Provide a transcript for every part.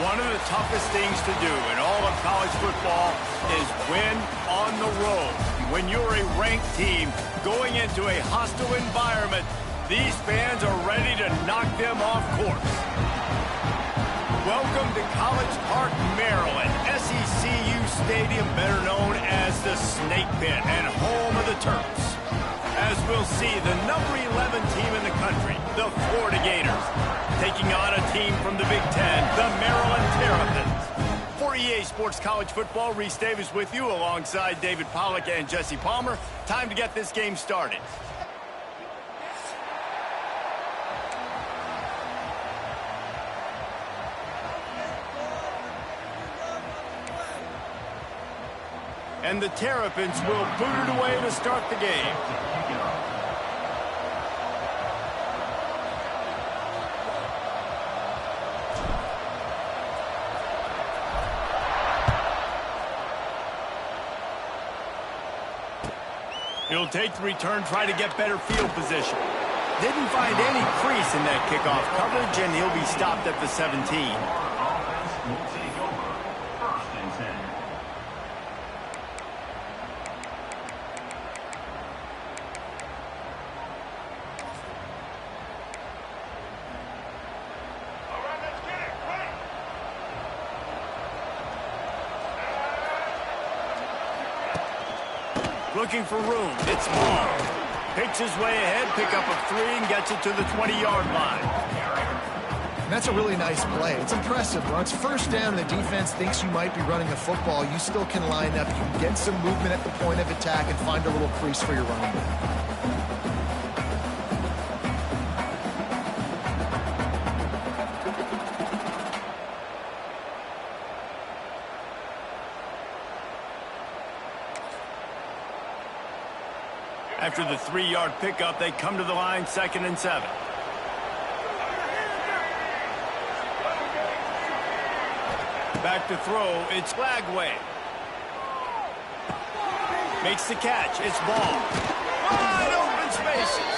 One of the toughest things to do in all of college football is win on the road. When you're a ranked team going into a hostile environment, these fans are ready to knock them off course. Welcome to College Park, Maryland, SECU Stadium, better known as the Snake Pit and home of the Terps. As we'll see, the number 11 team in the country, the Florida Gators, taking on a team from the Big Ten, the Maryland Terrapins. For EA Sports College Football, Reese Davis with you alongside David Pollack and Jesse Palmer. Time to get this game started. And the Terrapins will boot it away to start the game. He'll take the return, try to get better field position. Didn't find any crease in that kickoff coverage, and he'll be stopped at the 17. Looking for room. It's Moore. Picks his way ahead, pick up a 3, and gets it to the 20-yard line. And that's a really nice play. It's impressive. When it's first down and the defense thinks you might be running the football, you still can line up. You can get some movement at the point of attack and find a little crease for your running back. After the 3-yard pickup, they come to the line, 2nd and 7. Back to throw, it's Flagway. Makes the catch, it's Ball. Wide open spaces.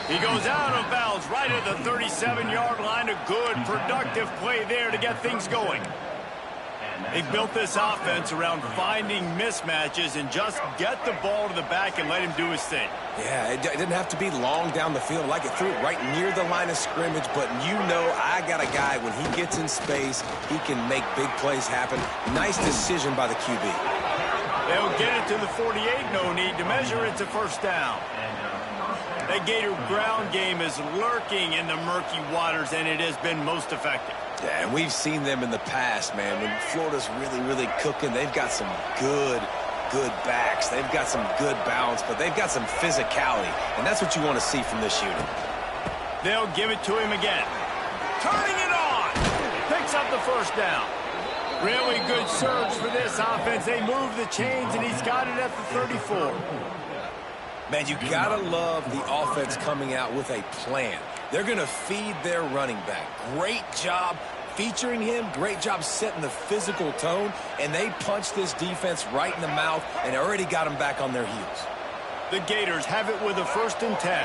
He goes out of bounds right at the 37-yard line. A good, productive play there to get things going. They built this offense around finding mismatches and just get the ball to the back and let him do his thing. Yeah, it didn't have to be long down the field. Like it threw it right near the line of scrimmage, but you know I got a guy, when he gets in space, he can make big plays happen. Nice decision by the QB. They'll get it to the 48, no need to measure. It's a first down. The Gator ground game is lurking in the murky waters, and it has been most effective. Yeah, and we've seen them in the past, man. When Florida's really, really cooking, they've got some good backs. They've got some good balance, but they've got some physicality, and that's what you want to see from this unit. They'll give it to him again. Turning it on. Picks up the first down. Really good surge for this offense. They move the chains, and he's got it at the 34. Man, you gotta love the offense coming out with a plan. They're going to feed their running back. Great job featuring him. Great job setting the physical tone. And they punched this defense right in the mouth and already got them back on their heels. The Gators have it with a 1st and 10.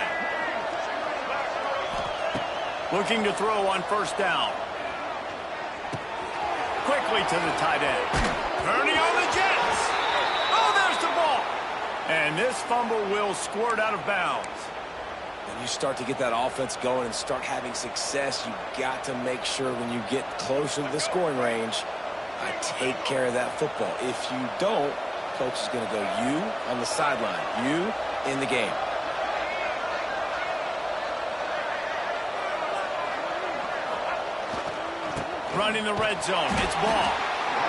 Looking to throw on first down. Quickly to the tight end. Turning on the Jets. Oh, there's the ball. And this fumble will squirt out of bounds. When you start to get that offense going and start having success, you got to make sure when you get closer to the scoring range, I take care of that football. If you don't, coach is going to go, you on the sideline, you in the game. Running the red zone, it's Ball.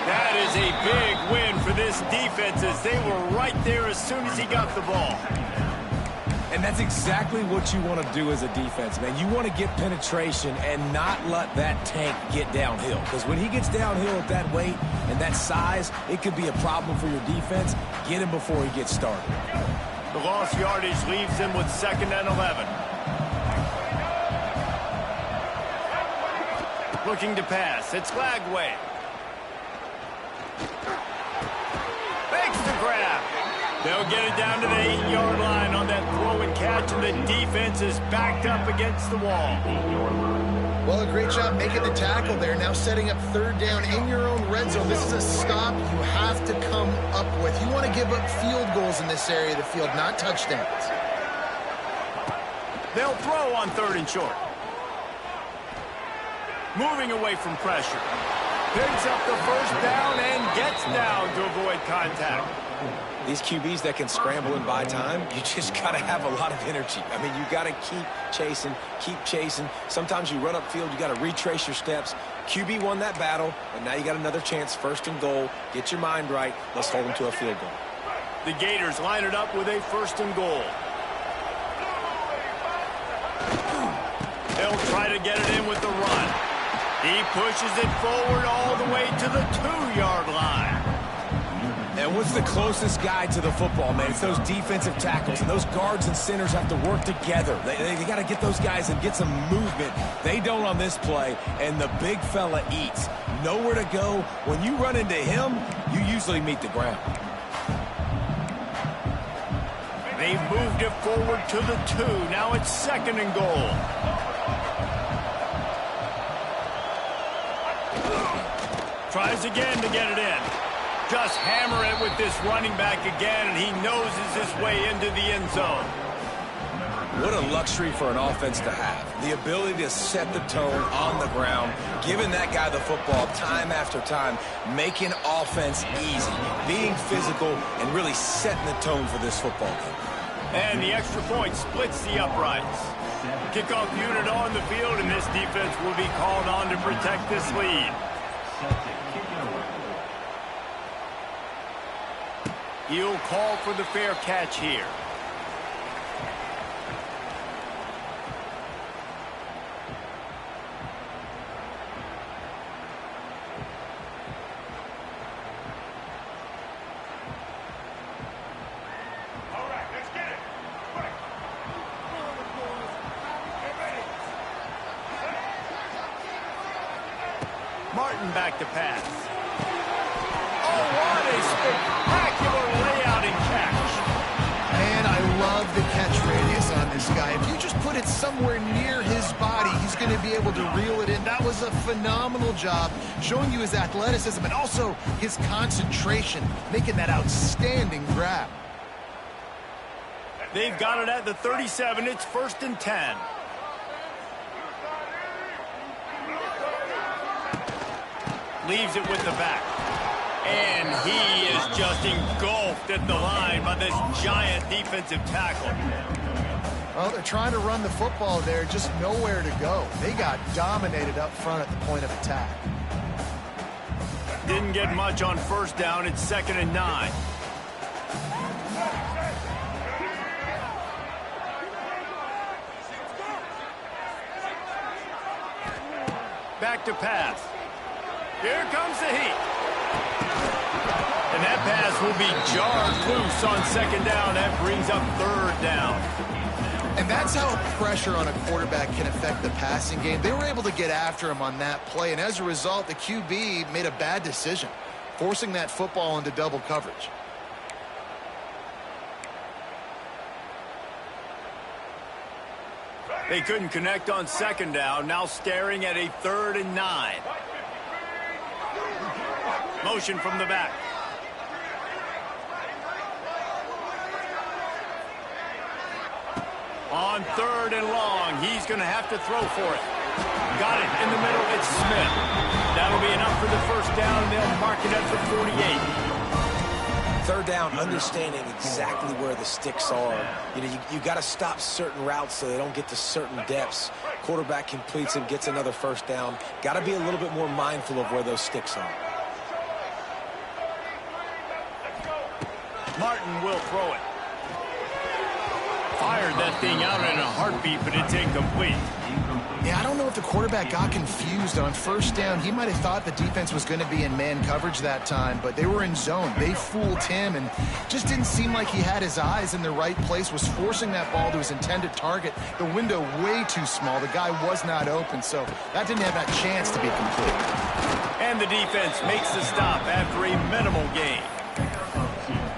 That is a big win for this defense, as they were right there as soon as he got the ball. And that's exactly what you want to do as a defense, man. You want to get penetration and not let that tank get downhill. Because when he gets downhill at that weight and that size, it could be a problem for your defense. Get him before he gets started. The lost yardage leaves them with 2nd and 11. Looking to pass. It's Flagway. Makes the grab. They'll get it down to the 8-yard line on that throw and catch, and the defense is backed up against the wall. Well, a great job making the tackle there. Now setting up third down in your own red zone. This is a stop you have to come up with. You want to give up field goals in this area of the field, not touchdowns. They'll throw on 3rd and short. Moving away from pressure. Picks up the first down and gets down to avoid contact. These QBs that can scramble and buy time, you just got to have a lot of energy. I mean, you got to keep chasing, keep chasing. Sometimes you run upfield, you got to retrace your steps. QB won that battle, but now you got another chance, 1st and goal. Get your mind right. Let's hold them to a field goal. The Gators line it up with a 1st and goal. They'll try to get it in with the run. He pushes it forward all the way to the 2-yard line. And what's the closest guy to the football, man? It's those defensive tackles, and those guards and centers have to work together. They got to get those guys and get some movement. They don't on this play, and the big fella eats. Nowhere to go. When you run into him, you usually meet the ground. They've moved it forward to the 2. Now it's 2nd and goal. Tries again to get it in. Just hammer it with this running back again, and he noses his way into the end zone. What a luxury for an offense to have. The ability to set the tone on the ground, giving that guy the football time after time, making offense easy, being physical, and really setting the tone for this football game. And the extra point splits the uprights. Kickoff unit on the field, and this defense will be called on to protect this lead. He'll call for the fair catch here. All right, let's get it. Quick. Martin back to pass. Oh, what a spectacular layout and catch. Man, I love the catch radius on this guy. If you just put it somewhere near his body, he's going to be able to reel it in. That was a phenomenal job showing you his athleticism and also his concentration, making that outstanding grab. They've got it at the 37. It's 1st and 10. Leaves it with the back. And he is just engulfed at the line by this giant defensive tackle. Well, they're trying to run the football there, just nowhere to go. They got dominated up front at the point of attack. Didn't get much on 1st down. It's 2nd and 9. Back to pass. Here comes the heat. And that pass will be jarred loose on 2nd down. That brings up 3rd down. And that's how pressure on a quarterback can affect the passing game. They were able to get after him on that play, and as a result, the QB made a bad decision, forcing that football into double coverage. They couldn't connect on 2nd down. Now staring at a 3rd and 9. Motion from the back. On 3rd and long, he's going to have to throw for it. Got it in the middle. It's Smith. That'll be enough for the 1st down. They'll mark it at the 48. 3rd down, understanding exactly where the sticks are. You got to stop certain routes so they don't get to certain depths. Quarterback completes and gets another 1st down. Got to be a little bit more mindful of where those sticks are. Martin will throw it. Fired that thing out in a heartbeat, but it's incomplete. Yeah, I don't know if the quarterback got confused on 1st down. He might have thought the defense was going to be in man coverage that time, but they were in zone. They fooled him and just didn't seem like he had his eyes in the right place, was forcing that ball to his intended target. The window way too small. The guy was not open, so that didn't have that chance to be complete. And the defense makes the stop after a minimal gain.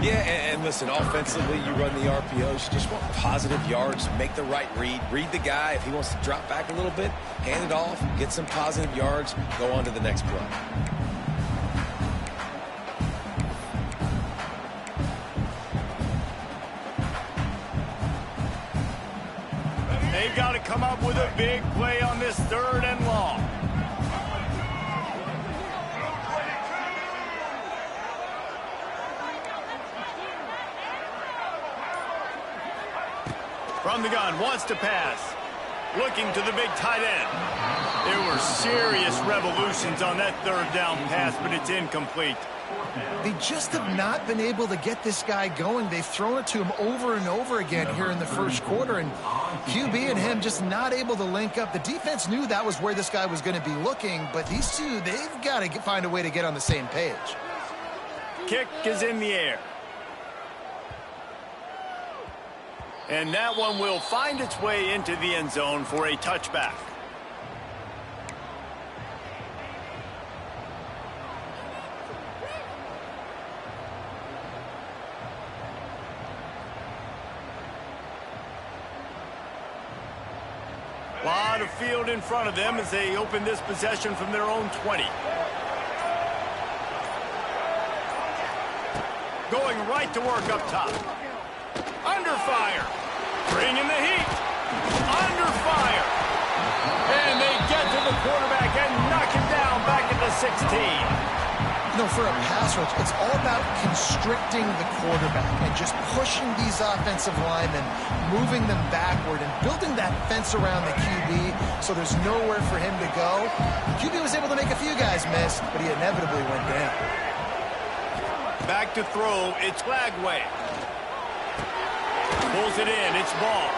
Yeah, and listen, offensively, you run the RPOs. You just want positive yards, make the right read the guy. If he wants to drop back a little bit, hand it off, get some positive yards, go on to the next play. They've got to come up with a big play on this 3rd and long. From the gun, wants to pass. Looking to the big tight end. There were serious revolutions on that 3rd down pass, but it's incomplete. They just have not been able to get this guy going. They've thrown it to him over and over again here in the first quarter, and QB and him just not able to link up. The defense knew that was where this guy was going to be looking, but these two, they've got to find a way to get on the same page. Kick is in the air. And that one will find its way into the end zone for a touchback. A lot of field in front of them as they open this possession from their own 20. Going right to work up top. Under fire. Bringing the heat. Under fire. And they get to the quarterback and knock him down back at the 16. You know, for a pass rush, it's all about constricting the quarterback and just pushing these offensive linemen, moving them backward and building that fence around the QB so there's nowhere for him to go. The QB was able to make a few guys miss, but he inevitably went down. Back to throw. It's Lagway. Pulls it in. It's Ball.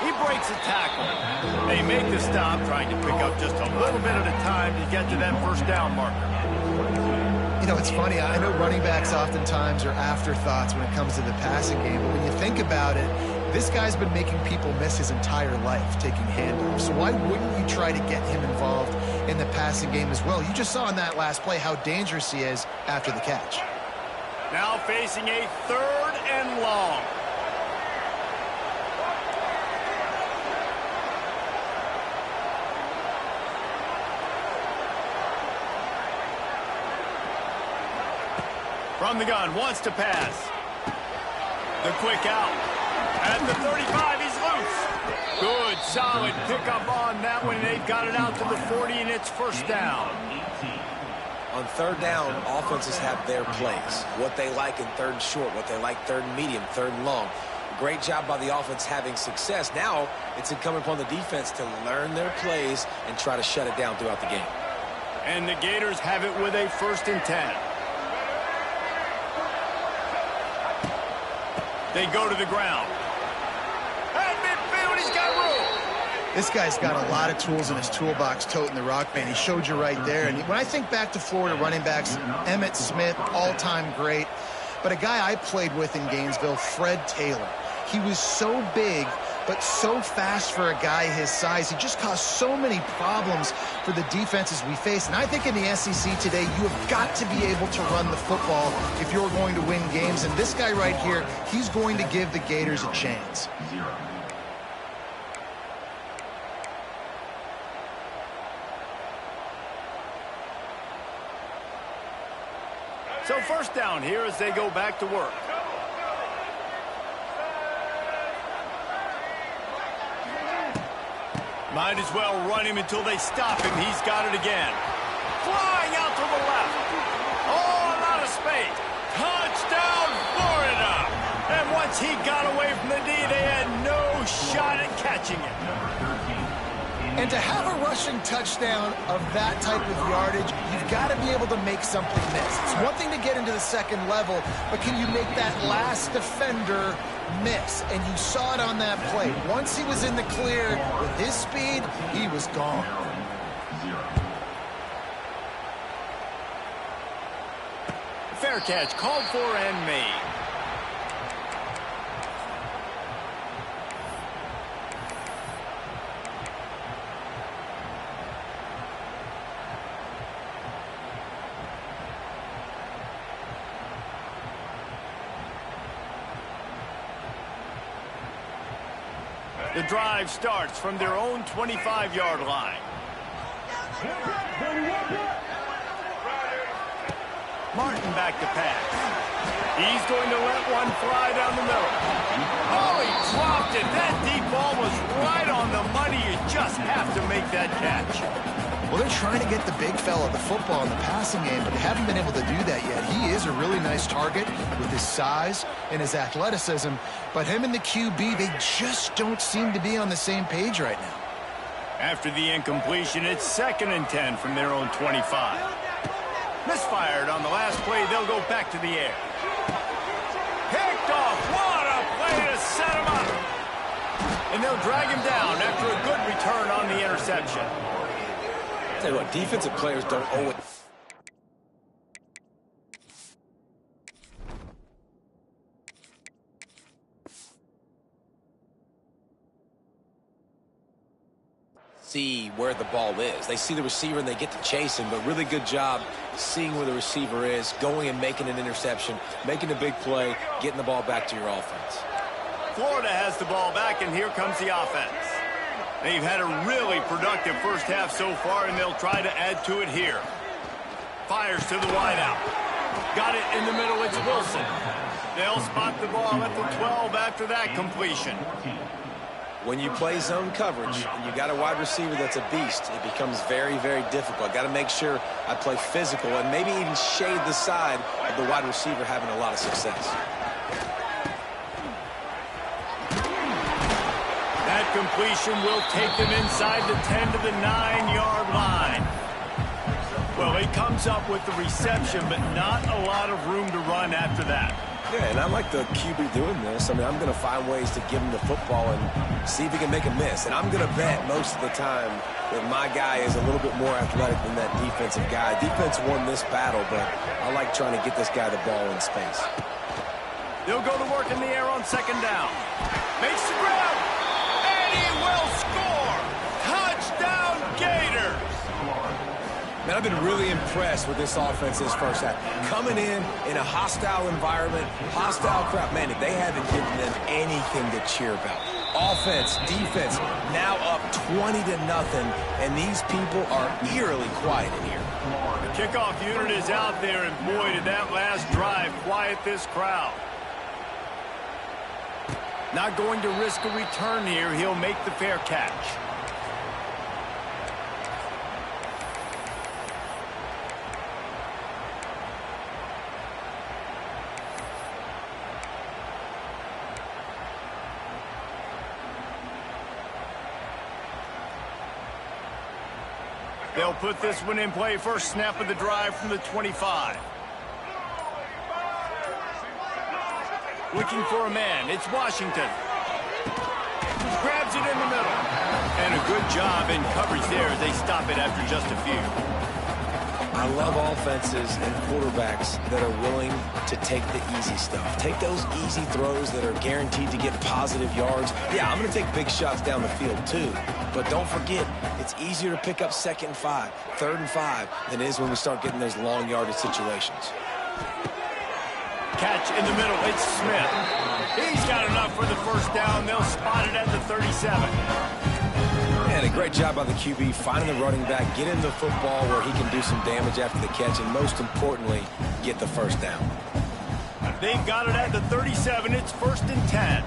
He breaks a tackle. They make the stop, trying to pick up just a little bit at a time to get to that 1st down marker. You know, it's funny. I know running backs oftentimes are afterthoughts when it comes to the passing game, but when you think about it, this guy's been making people miss his entire life taking handoffs. So why wouldn't you try to get him involved in the passing game as well? You just saw in that last play how dangerous he is after the catch. Now facing a 3rd and long. From the gun, wants to pass. The quick out. At the 35, he's loose. Good, solid pickup on that one. They've got it out to the 40, and it's 1st down. On 3rd down, offenses have their plays. What they like in 3rd and short, what they like 3rd and medium, 3rd and long. Great job by the offense having success. Now it's incumbent upon the defense to learn their plays and try to shut it down throughout the game. And the Gators have it with a 1st and 10. They go to the ground. At midfield, he's got room. This guy's got a lot of tools in his toolbox toting the rock, man. He showed you right there. And when I think back to Florida running backs, Emmitt Smith, all-time great. But a guy I played with in Gainesville, Fred Taylor. He was so big, but so fast for a guy his size. He just caused so many problems for the defenses we face. And I think in the SEC today, you have got to be able to run the football if you're going to win games. And this guy right here, he's going to give the Gators a chance. So 1st down here as they go back to work. Might as well run him until they stop him. He's got it again. Flying out to the left. Oh, a lot of space. Touchdown, Florida. And once he got away from the D, they had no shot at catching it. And to have a rushing touchdown of that type of yardage, you've got to be able to make something miss. It's one thing to get into the 2nd level, but can you make that last defender miss? And you saw it on that play. Once he was in the clear with his speed, he was gone. Fair catch called for and made. The drive starts from their own 25-yard line. Martin back to pass. He's going to let one fly down the middle. Oh, he dropped it. That deep ball was right on the money. You just have to make that catch. Well, they're trying to get the big fella the football in the passing game, but they haven't been able to do that yet. He is a really nice target with his size and his athleticism, but him and the QB, they just don't seem to be on the same page right now. After the incompletion, it's 2nd and 10 from their own 25. Misfired on the last play. They'll go back to the air. Picked off. What a play to set him up. And they'll drag him down after a good return on the interception. Tell you what, defensive players don't owe it. See where the ball is. They see the receiver and they get to chase him, but really good job seeing where the receiver is, going and making an interception, making a big play, getting the ball back to your offense. Florida has the ball back, and here comes the offense. They've had a really productive first half so far, and they'll try to add to it here. Fires to the wideout. Got it in the middle. It's Wilson. They'll spot the ball at the 12 after that completion. When you play zone coverage and you got a wide receiver that's a beast, it becomes very, very difficult. Got to make sure I play physical and maybe even shade the side of the wide receiver having a lot of success. That completion will take them inside the 10 to the 9-yard line. Well, he comes up with the reception, but not a lot of room to run after that. Yeah, and I like the QB doing this. I mean, I'm going to find ways to give him the football and see if he can make a miss. And I'm going to bet most of the time that my guy is a little bit more athletic than that defensive guy. Defense won this battle, but I like trying to get this guy the ball in space. They'll go to work in the air on 2nd down. Makes the grab, and he will score. Touchdown, Gators. Man, I've been really impressed with this offense this first half. Coming in a hostile environment, hostile crowd. Man, if they haven't given them anything to cheer about. Offense, defense, now up 20-0, and these people are eerily quiet in here. The kickoff unit is out there, and boy, did that last drive quiet this crowd. Not going to risk a return here. He'll make the fair catch. They'll put this one in play. First snap of the drive from the 25. Looking for a man. It's Washington. Grabs it in the middle. And a good job in coverage there as they stop it after just a few. I love offenses and quarterbacks that are willing to take the easy stuff. Take those easy throws that are guaranteed to get positive yards. Yeah, I'm going to take big shots down the field too. But don't forget, it's easier to pick up 2nd and 5, 3rd and 5 than it is when we start getting those long yardage situations. Catch in the middle. It's Smith. He's got enough for the first down. They'll spot it at the 37. And a great job by the QB finding the running back, get him the football where he can do some damage after the catch, and most importantly, get the first down. They've got it at the 37. It's 1st and 10.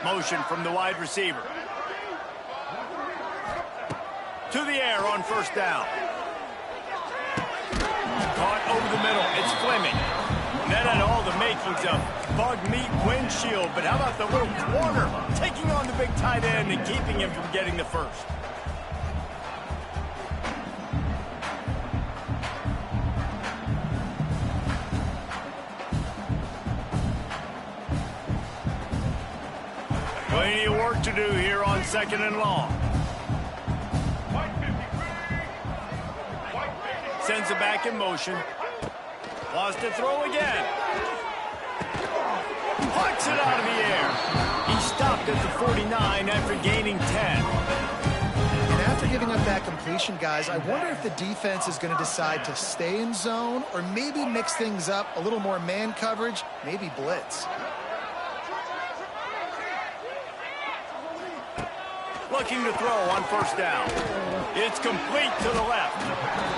Motion from the wide receiver. To the air on 1st down. Caught over the middle. It's Fleming. That had all the makings of bug meat windshield, but how about the little corner taking on the big tight end and keeping him from getting the first? Plenty of work to do here on 2nd and long. Sends it back in motion. Lost to throw again. Pucks it out of the air. He stopped at the 49 after gaining 10. And after giving up that completion, guys, I wonder if the defense is going to decide to stay in zone or maybe mix things up, a little more man coverage, maybe blitz. looking to throw on first down. It's complete to the left.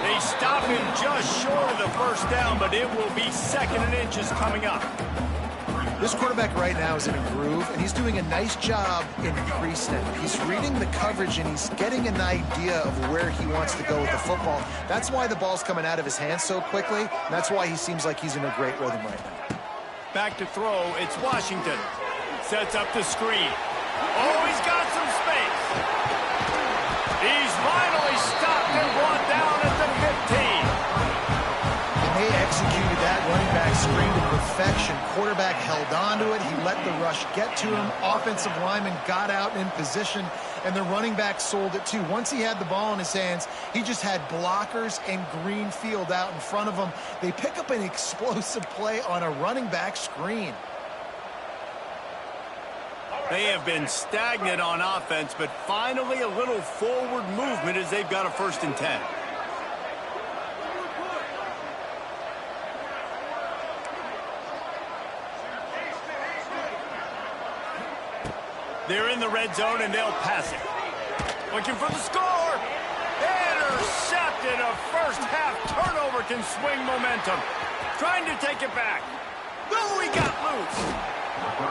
They stop him just short of the first down, but it will be 2nd and inches coming up. This quarterback right now is in a groove, and he's doing a nice job in pre-snap. He's reading the coverage, and he's getting an idea of where he wants to go with the football. That's why the ball's coming out of his hands so quickly, and that's why he seems like he's in a great rhythm right now. Back to throw, it's Washington. Sets up the screen. Oh, he's got some space. He's finally stopped and brought down at the 15. They executed that running back screen to perfection. Quarterback held on to it. He let the rush get to him. Offensive lineman got out in position, and the running back sold it too. Once he had the ball in his hands, he just had blockers and green field out in front of him. They pick up an explosive play on a running back screen. They have been stagnant on offense, but finally a little forward movement as they've got a 1st and 10. They're in the red zone, and they'll pass it. Looking for the score. Intercepted. A first-half turnover can swing momentum. Trying to take it back. Oh, he got loose.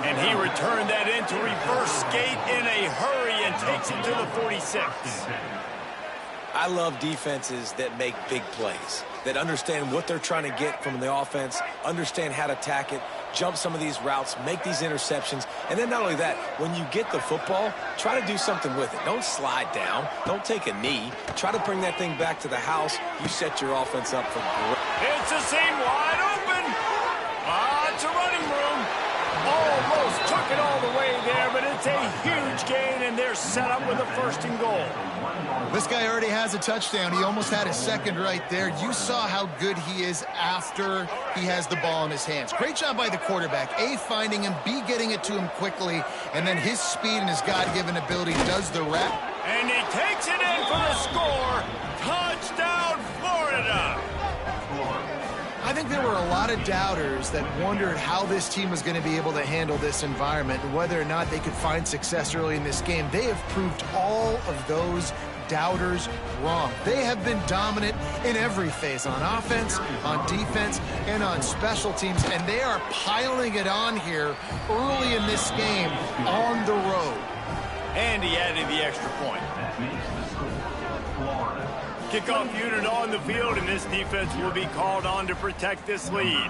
And he returned that into reverse skate in a hurry and takes it to the 46. I love defenses that make big plays, that understand what they're trying to get from the offense, understand how to attack it, jump some of these routes, make these interceptions, and then not only that, when you get the football, try to do something with it. Don't slide down. Don't take a knee. Try to bring that thing back to the house. You set your offense up for great. It's a seam wide open. It's a running room. Almost took it all the way there, but it's a huge gain, and they're set up with a 1st and goal. This guy already has a touchdown. He almost had his 2nd right there. You saw how good he is after he has the ball in his hands. Great job by the quarterback. A, finding him, B, getting it to him quickly, and then his speed and his God-given ability does the rest. And he takes it in for the score. Touchdown, Florida. I think there were a lot of doubters that wondered how this team was going to be able to handle this environment and whether or not they could find success early in this game. They have proved all of those doubters wrong. They have been dominant in every phase, on offense, on defense, and on special teams, and they are piling it on here early in this game on the road. And he added the extra point. Kickoff unit on the field, and this defense will be called on to protect this lead.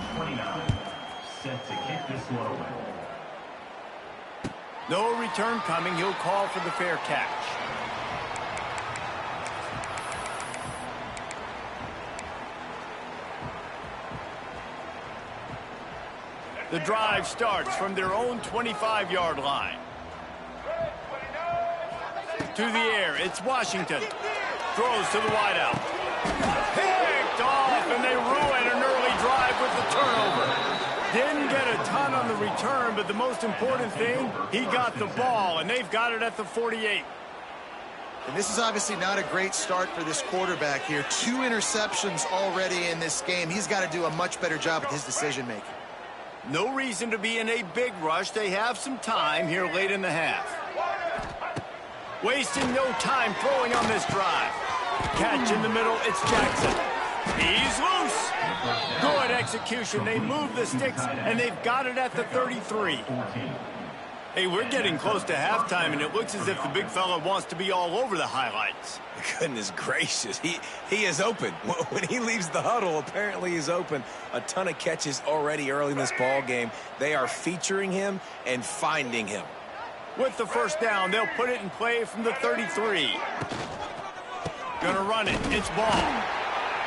No return coming. He'll call for the fair catch. The drive starts from their own 25-yard line. To the air, it's Washington. Throws to the wideout. Picked off, and they ruin an early drive with the turnover. Didn't get a ton on the return, but the most important thing, he got the ball, and they've got it at the 48. And this is obviously not a great start for this quarterback here. 2 interceptions already in this game. He's got to do a much better job with his decision-making. No reason to be in a big rush. They have some time here late in the half. Wasting no time throwing on this drive. Catch in the middle, it's Jackson. He's loose. Good execution. They move the sticks, and they've got it at the 33. Hey, we're getting close to halftime, and it looks as if the big fella wants to be all over the highlights. Goodness gracious, he is open. When he leaves the huddle, apparently he's open. A ton of catches already early in this ball game. They are featuring him and finding him. With the first down, they'll put it in play from the 33. Gonna run it. It's ball.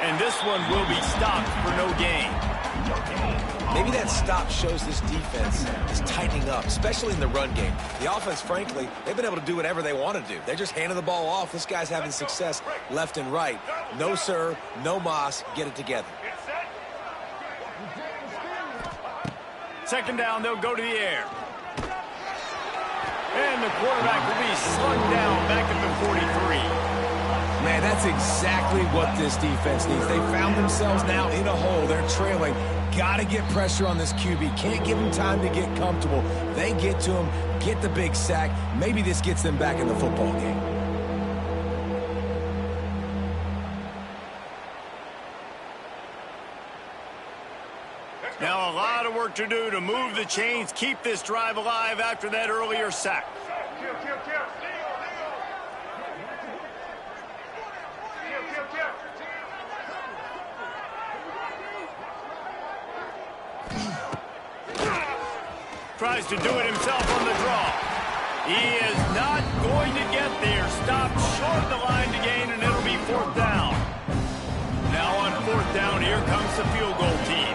And this one will be stopped for no gain. Maybe that stop shows this defense is tightening up, especially in the run game. The offense, frankly, they've been able to do whatever they want to do. They're just handing the ball off. This guy's having success left and right. No, sir. No, Moss. Get it together. Second down, they'll go to the air. And the quarterback will be slung down back at the 43. Man, that's exactly what this defense needs. They found themselves now in a hole. They're trailing. got to get pressure on this QB. Can't give him time to get comfortable. They get to him, get the big sack. Maybe this gets them back in the football game. Now a lot of work to do to move the chains, keep this drive alive after that earlier sack. Tries to do it himself on the draw. He is not going to get there. Stopped short of the line to gain, and it'll be 4th down. Now on 4th down, here comes the field goal team.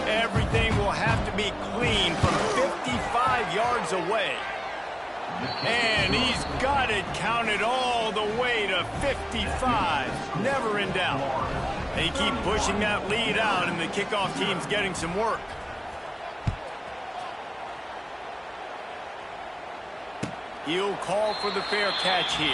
Everything will have to be clean from 55 yards away. And he's got it counted all the way to 55. Never in doubt. They keep pushing that lead out, and the kickoff team's getting some work. He'll call for the fair catch here.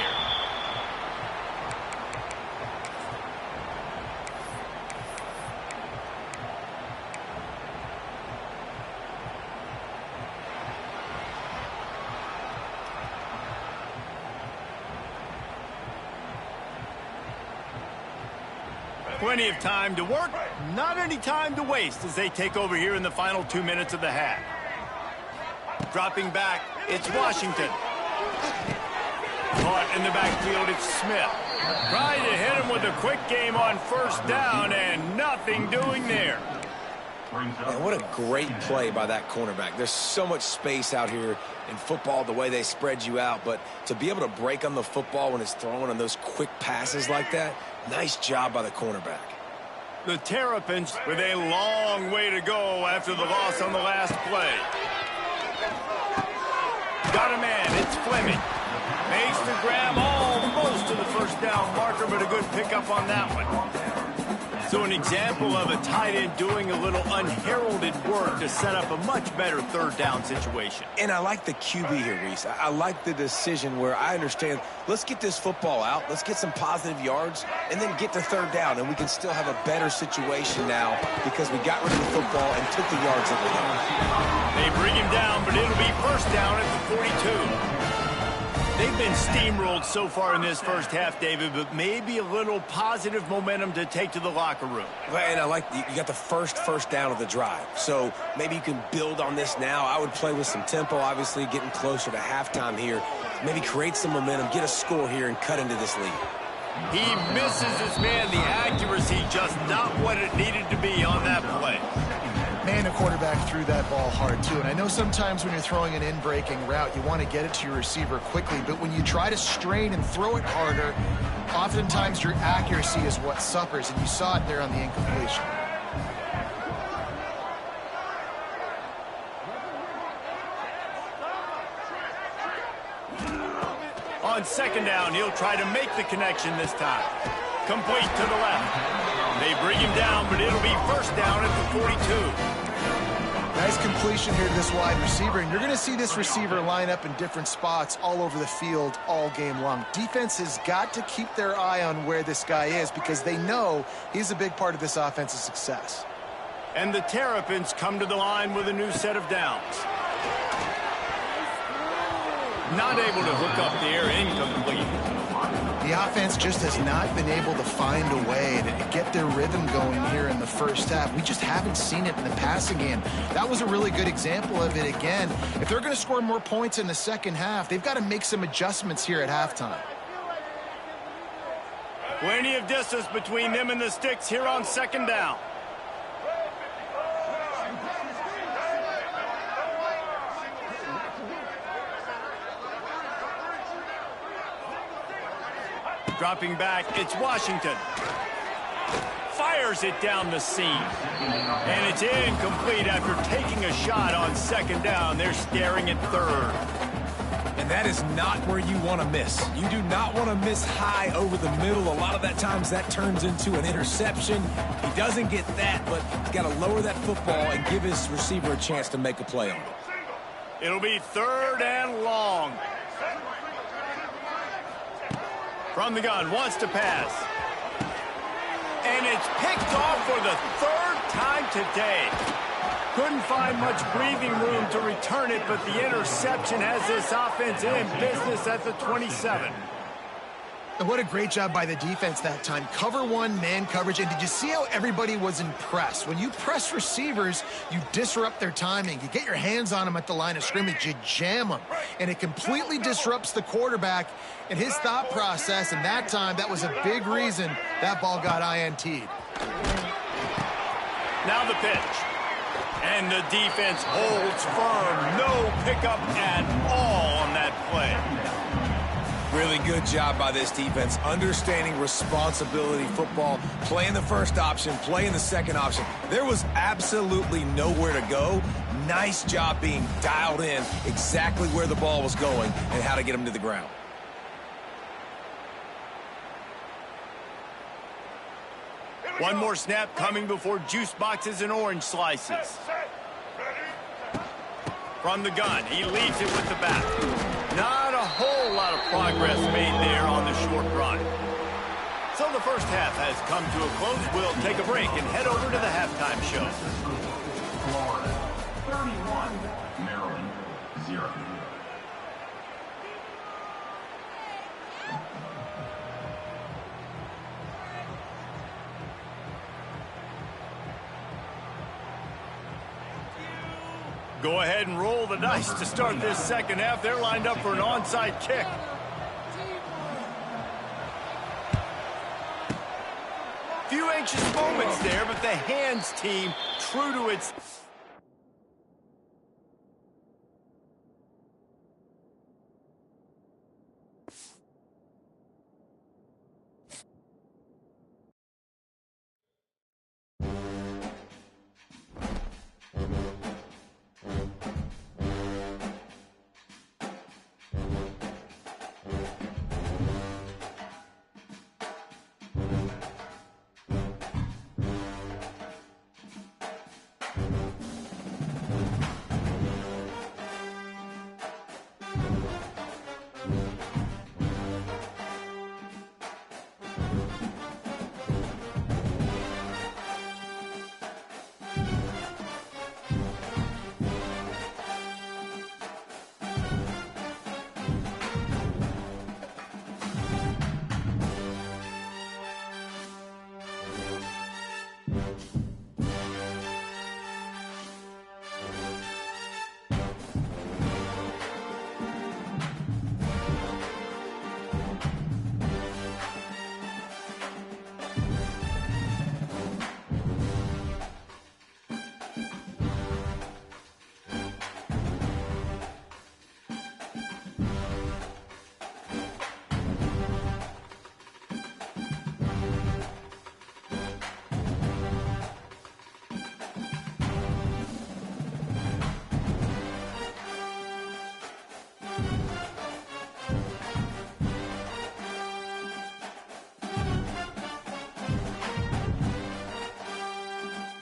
Plenty of time to work, not any time to waste as they take over here in the final 2 minutes of the half. Dropping back, it's Washington. Caught in the backfield, it's Smith. Trying to hit him with a quick game on 1st down, and nothing doing there. Man, what a great play by that cornerback. There's so much space out here in football, the way they spread you out, but to be able to break on the football when it's thrown on those quick passes like that, nice job by the cornerback. The Terrapins with a long way to go after the loss on the last play. Got a man, it's Fleming. Makes the grab almost to the 1st down marker, but a good pickup on that one. So an example of a tight end doing a little unheralded work to set up a much better 3rd down situation. And I like the QB here, Reese. I like the decision where I understand, let's get this football out, let's get some positive yards, and then get to 3rd down, and we can still have a better situation now because we got rid of the football and took the yards that we had. They bring him down, but it'll be 1st down at the 42. They've been steamrolled so far in this 1st half, David, but maybe a little positive momentum to take to the locker room. And I like you got the first down of the drive, so maybe you can build on this now. I would play with some tempo, obviously getting closer to halftime here. Maybe create some momentum, get a score here, and cut into this lead. He misses his man. The accuracy just not what it needed to be on that play. Man, the quarterback threw that ball hard, too. And I know sometimes when you're throwing an in-breaking route, you want to get it to your receiver quickly. But when you try to strain and throw it harder, oftentimes your accuracy is what suffers. And you saw it there on the incompletion. On 2nd down, he'll try to make the connection this time. Complete to the left. They bring him down, but it'll be 1st down at the 42. Nice completion here to this wide receiver, and you're going to see this receiver line up in different spots all over the field all game long. Defense has got to keep their eye on where this guy is because they know he's a big part of this offense's success. And the Terrapins come to the line with a new set of downs. Not able to hook up there, incomplete. The offense just has not been able to find a way to get their rhythm going here in the 1st half. We just haven't seen it in the passing game. That was a really good example of it again. If they're going to score more points in the 2nd half, they've got to make some adjustments here at halftime. Plenty of distance between them and the sticks here on 2nd down. Dropping back, it's Washington. Fires it down the seam. And it's incomplete after taking a shot on 2nd down. They're staring at 3rd. And that is not where you want to miss. You do not want to miss high over the middle. A lot of that times that turns into an interception. He doesn't get that, but he's got to lower that football and give his receiver a chance to make a play on it. It'll be 3rd and long. From the gun, wants to pass. And it's picked off for the third time today. Couldn't find much breathing room to return it, but the interception has this offense in business at the 27. And what a great job by the defense that time. Cover one, man coverage. And did you see how everybody was impressed? When you press receivers, you disrupt their timing. You get your hands on them at the line of scrimmage. You jam them. And it completely disrupts the quarterback and his thought process. And that time, that was a big reason that ball got INT'd. Now the pitch. And the defense holds firm. No pickup at all on that play. Really good job by this defense, understanding responsibility football, playing the first option, playing the second option. There was absolutely nowhere to go. Nice job being dialed in exactly where the ball was going and how to get him to the ground. One more snap coming before juice boxes and orange slices. From the gun, he leaves it with the back. Not a whole lot of progress made there on the short run. So the first half has come to a close. We'll take a break and head over to the halftime show. Florida 31, Maryland 0. Go ahead and roll the dice to start this second half. They're lined up for an onside kick. Few anxious moments there, but the hands team true to its...